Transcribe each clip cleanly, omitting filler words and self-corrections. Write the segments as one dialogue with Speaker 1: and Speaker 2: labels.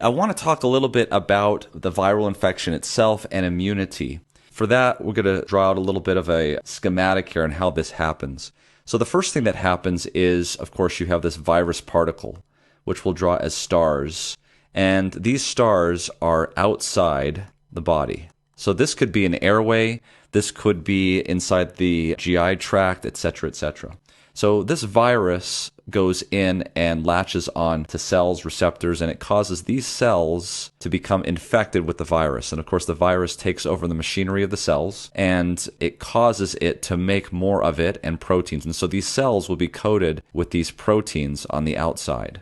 Speaker 1: I want to talk a little bit about the viral infection itself and immunity. For that, we're going to draw out a little bit of a schematic here on how this happens. So the first thing that happens is, of course, you have this virus particle, which we'll draw as stars. And these stars are outside the body. So this could be an airway, this could be inside the GI tract, etc., etc. So this virus goes in and latches on to cells, receptors, and it causes these cells to become infected with the virus. And of course, the virus takes over the machinery of the cells, and it causes it to make more of it and proteins. And so these cells will be coated with these proteins on the outside.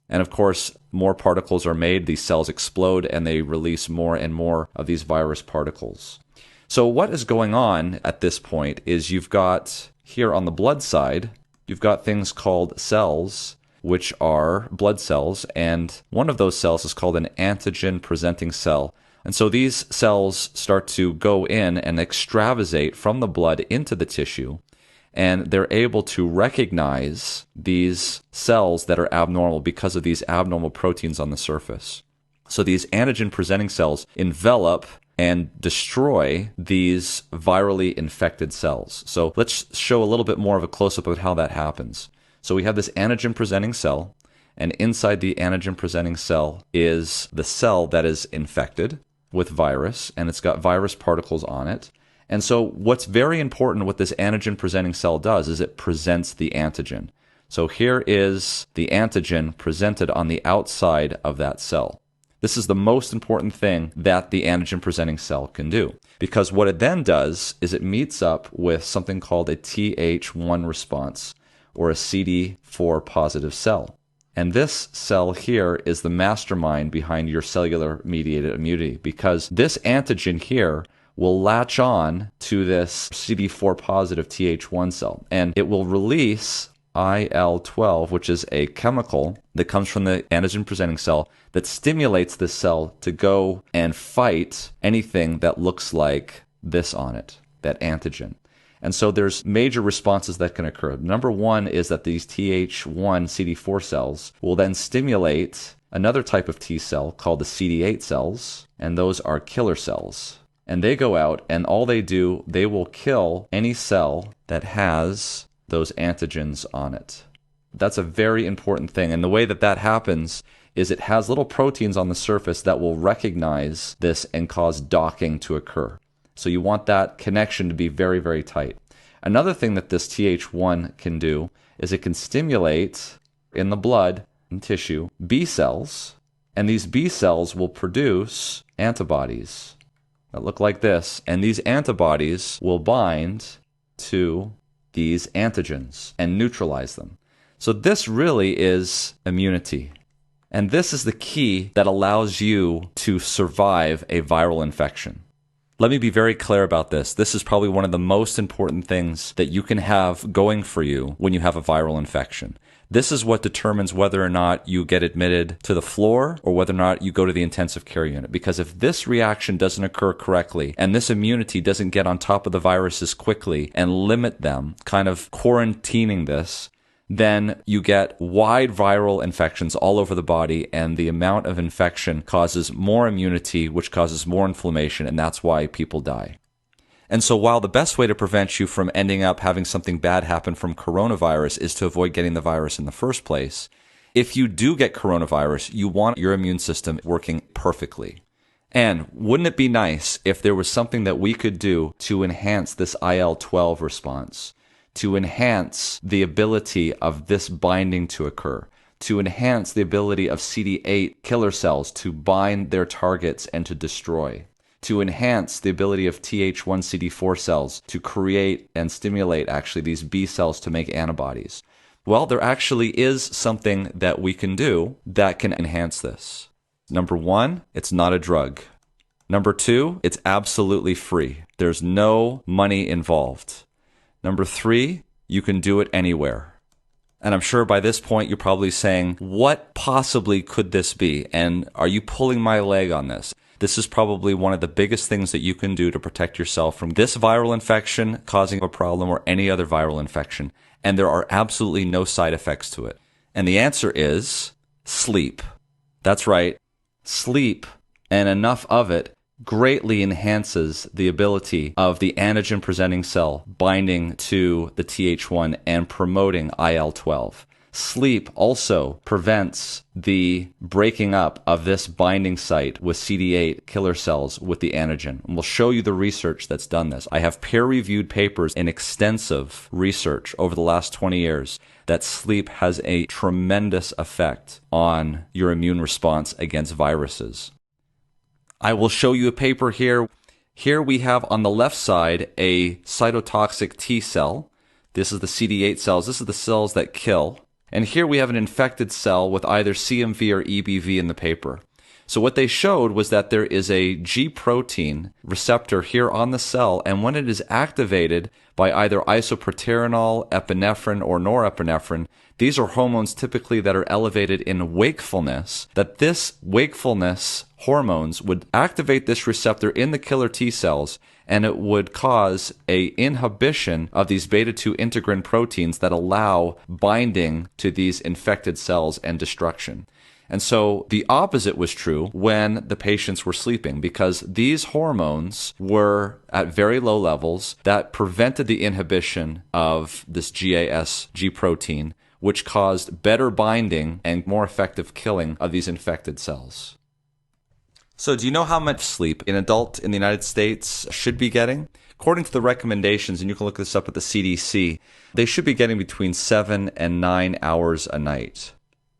Speaker 1: And of course, more particles are made, these cells explode, and they release more and more of these virus particles. So what is going on at this point is you've got, here on the blood side, you've got things called cells, which are blood cells, and one of those cells is called an antigen-presenting cell. And so these cells start to go in and extravasate from the blood into the tissue, and they're able to recognize these cells that are abnormal because of these abnormal proteins on the surface. So these antigen-presenting cells envelop and destroy these virally infected cells. So let's show a little bit more of a close-up of how that happens. So we have this antigen-presenting cell, and inside the antigen-presenting cell is the cell that is infected with virus, and it's got virus particles on it. And so what's very important what this antigen-presenting cell does is it presents the antigen. So here is the antigen presented on the outside of that cell. This is the most important thing that the antigen-presenting cell can do, because what it then does is it meets up with something called a Th1 response, or a CD4 positive cell. And this cell here is the mastermind behind your cellular-mediated immunity, because this antigen here will latch on to this CD4 positive Th1 cell, and it will release IL-12, which is a chemical that comes from the antigen-presenting cell that stimulates this cell to go and fight anything that looks like this on it, that antigen. And so there's major responses that can occur. Number one is that these Th1 CD4 cells will then stimulate another type of T cell called the CD8 cells, and those are killer cells. And they go out, and all they do, they will kill any cell that has those antigens on it. That's a very important thing. And the way that that happens is it has little proteins on the surface that will recognize this and cause docking to occur. So you want that connection to be very, very tight. Another thing that this Th1 can do is it can stimulate in the blood and tissue B cells, and these B cells will produce antibodies that look like this, and these antibodies will bind to these antigens and neutralize them. So this really is immunity. And this is the key that allows you to survive a viral infection. Let me be very clear about this. This is probably one of the most important things that you can have going for you when you have a viral infection. This is what determines whether or not you get admitted to the floor or whether or not you go to the intensive care unit. Because if this reaction doesn't occur correctly and this immunity doesn't get on top of the viruses quickly and limit them, kind of quarantining this, then you get wide viral infections all over the body, and the amount of infection causes more immunity, which causes more inflammation, and that's why people die. And so while the best way to prevent you from ending up having something bad happen from coronavirus is to avoid getting the virus in the first place, if you do get coronavirus, you want your immune system working perfectly. And wouldn't it be nice if there was something that we could do to enhance this IL-12 response, to enhance the ability of this binding to occur, to enhance the ability of CD8 killer cells to bind their targets and to destroy, to enhance the ability of Th1 CD4 cells to create and stimulate actually these B cells to make antibodies? Well, there actually is something that we can do that can enhance this. Number one, it's not a drug. Number two, it's absolutely free. There's no money involved. Number three, you can do it anywhere. And I'm sure by this point you're probably saying, what possibly could this be? And are you pulling my leg on this? This is probably one of the biggest things that you can do to protect yourself from this viral infection causing a problem or any other viral infection. And there are absolutely no side effects to it. And the answer is sleep. That's right. Sleep, and enough of it, greatly enhances the ability of the antigen-presenting cell binding to the Th1 and promoting IL-12. Sleep also prevents the breaking up of this binding site with CD8 killer cells with the antigen. And we'll show you the research that's done this. I have peer-reviewed papers and extensive research over the last 20 years that sleep has a tremendous effect on your immune response against viruses. I will show you a paper here. Here we have on the left side a cytotoxic T cell. This is the CD8 cells. This is the cells that kill. And here we have an infected cell with either CMV or EBV in the paper. So what they showed was that there is a G protein receptor here on the cell, and when it is activated by either isoproterenol, epinephrine, or norepinephrine, these are hormones typically that are elevated in wakefulness, that this wakefulness hormones would activate this receptor in the killer T cells, and it would cause a inhibition of these beta-2 integrin proteins that allow binding to these infected cells and destruction. And so the opposite was true when the patients were sleeping, because these hormones were at very low levels that prevented the inhibition of this G protein, which caused better binding and more effective killing of these infected cells. So do you know how much sleep an adult in the United States should be getting? According to the recommendations, and you can look this up at the CDC, they should be getting between 7 and 9 hours a night.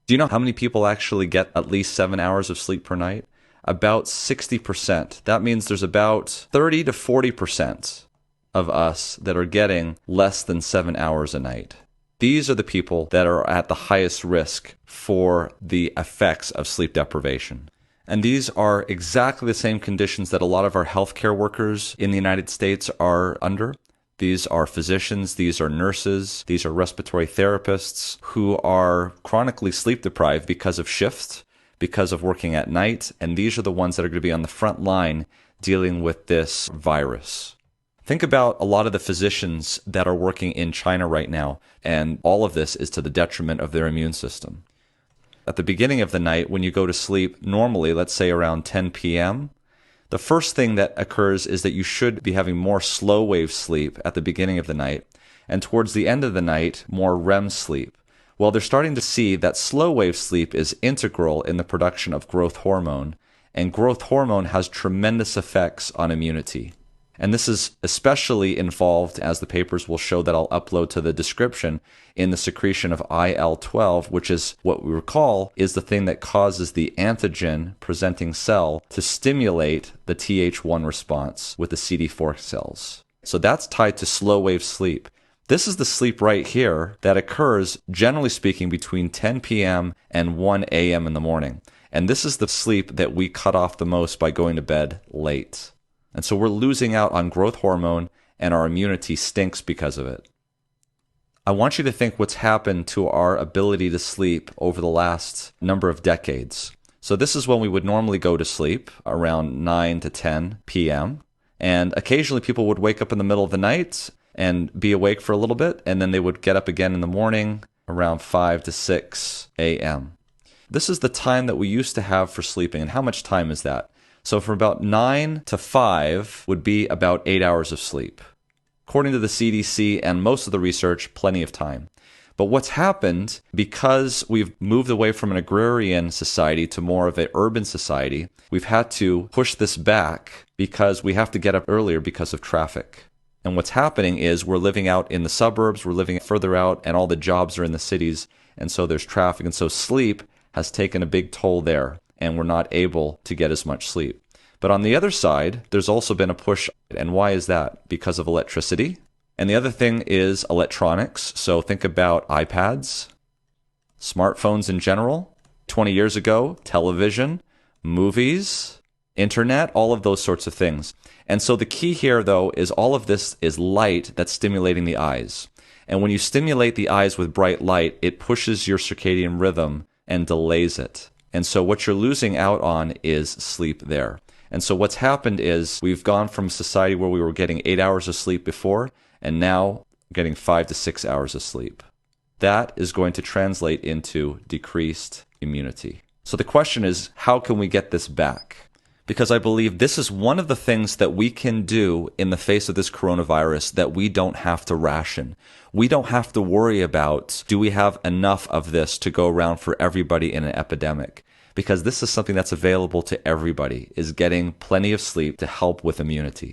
Speaker 1: Do you know how many people actually get at least 7 hours of sleep per night? About 60%. That means there's about 30 to 40% of us that are getting less than 7 hours a night. These are the people that are at the highest risk for the effects of sleep deprivation. And these are exactly the same conditions that a lot of our healthcare workers in the United States are under. These are physicians, these are nurses, these are respiratory therapists who are chronically sleep deprived because of shifts, because of working at night, and these are the ones that are going to be on the front line dealing with this virus. Think about a lot of the physicians that are working in China right now, and all of this is to the detriment of their immune system. At the beginning of the night, when you go to sleep, normally, let's say around 10 p.m., the first thing that occurs is that you should be having more slow wave sleep at the beginning of the night, and towards the end of the night, more REM sleep. Well, they're starting to see that slow wave sleep is integral in the production of growth hormone, and growth hormone has tremendous effects on immunity. And this is especially involved, as the papers will show that I'll upload to the description, in the secretion of IL-12, which is what we recall is the thing that causes the antigen-presenting cell to stimulate the Th1 response with the CD4 cells. So that's tied to slow-wave sleep. This is the sleep right here that occurs, generally speaking, between 10 p.m. and 1 a.m. in the morning. And this is the sleep that we cut off the most by going to bed late. And so we're losing out on growth hormone, and our immunity stinks because of it. I want you to think what's happened to our ability to sleep over the last number of decades. So this is when we would normally go to sleep, around 9 to 10 p.m. And occasionally people would wake up in the middle of the night and be awake for a little bit, and then they would get up again in the morning around 5 to 6 a.m. This is the time that we used to have for sleeping. And how much time is that? So from about 9 to 5 would be about 8 hours of sleep. According to the CDC and most of the research, plenty of time. But what's happened, because we've moved away from an agrarian society to more of an urban society, we've had to push this back because we have to get up earlier because of traffic. And what's happening is we're living out in the suburbs, we're living further out, and all the jobs are in the cities, and so there's traffic. And so sleep has taken a big toll there, and we're not able to get as much sleep. But on the other side, there's also been a push. And why is that? Because of electricity. And the other thing is electronics. So think about iPads, smartphones in general. 20 years ago, television, movies, internet, all of those sorts of things. And so the key here, though, is all of this is light that's stimulating the eyes. And when you stimulate the eyes with bright light, it pushes your circadian rhythm and delays it. And so what you're losing out on is sleep there. And so what's happened is we've gone from a society where we were getting 8 hours of sleep before, and now getting 5 to 6 hours of sleep. That is going to translate into decreased immunity. So the question is, how can we get this back? Because I believe this is one of the things that we can do in the face of this coronavirus that we don't have to ration. We don't have to worry about, do we have enough of this to go around for everybody in an epidemic? Because this is something that's available to everybody, is getting plenty of sleep to help with immunity.